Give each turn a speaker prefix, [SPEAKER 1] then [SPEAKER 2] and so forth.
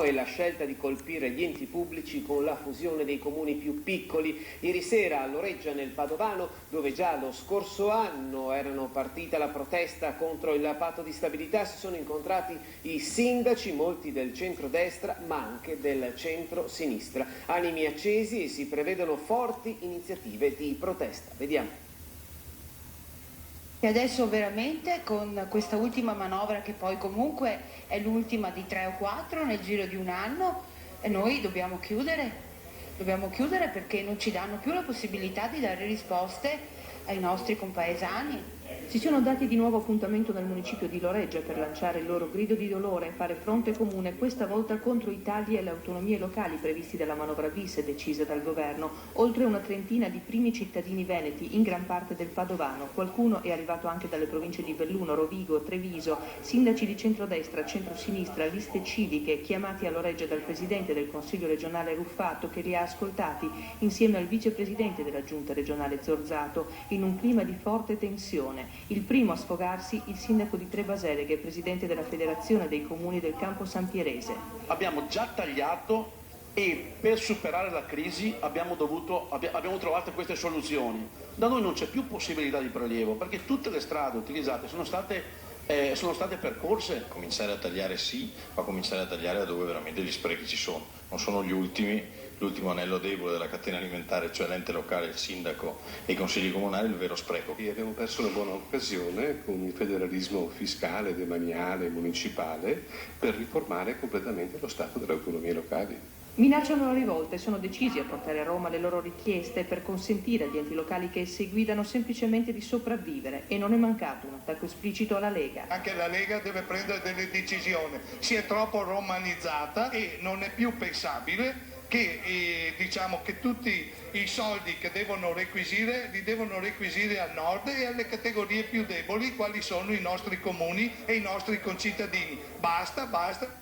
[SPEAKER 1] E la scelta di colpire gli enti pubblici con la fusione dei comuni più piccoli. Ieri sera a Loreggia nel Padovano, dove già lo scorso anno erano partita la protesta contro il patto di stabilità, si sono incontrati i sindaci, molti del centro-destra ma anche del centro-sinistra. Animi accesi e si prevedono forti iniziative di protesta. Vediamo.
[SPEAKER 2] E adesso veramente con questa ultima manovra, che poi comunque è l'ultima di 3 o 4 nel giro di un anno, noi dobbiamo chiudere perché non ci danno più la possibilità di dare risposte ai nostri compaesani.
[SPEAKER 3] Si sono dati di nuovo appuntamento nel municipio di Loreggia per lanciare il loro grido di dolore e fare fronte comune, questa volta contro i tagli alle autonomie locali previsti dalla manovra bis e decisa dal governo. Oltre una trentina di primi cittadini veneti, in gran parte del Padovano. Qualcuno è arrivato anche dalle province di Belluno, Rovigo, Treviso, sindaci di centrodestra, centrosinistra, liste civiche, chiamati a Loreggia dal presidente del Consiglio regionale Ruffato, che li ha ascoltati insieme al vicepresidente della giunta regionale Zorzato, in un clima di forte tensione. Il primo a sfogarsi il sindaco di Trebasele, che è presidente della Federazione dei Comuni del Campo San Pierese.
[SPEAKER 4] Abbiamo già tagliato e per superare la crisi abbiamo trovato queste soluzioni. Da noi non c'è più possibilità di prelievo perché tutte le strade utilizzate sono state percorse.
[SPEAKER 5] Cominciare a tagliare sì, ma cominciare a tagliare da dove veramente gli sprechi ci sono. Non sono gli ultimi, l'ultimo anello debole della catena alimentare, cioè l'ente locale, il sindaco e i consigli comunali, il vero spreco.
[SPEAKER 6] E abbiamo perso una buona occasione con il federalismo fiscale, demaniale, municipale per riformare completamente lo Stato delle autonomie locali.
[SPEAKER 3] Minacciano la rivolta e sono decisi a portare a Roma le loro richieste per consentire agli enti locali che essi guidano semplicemente di sopravvivere, e non è mancato un attacco esplicito alla Lega.
[SPEAKER 7] Anche la Lega deve prendere delle decisioni, si è troppo romanizzata e non è più pensabile che diciamo che tutti i soldi che devono requisire li devono requisire al nord e alle categorie più deboli, quali sono i nostri comuni e i nostri concittadini. Basta.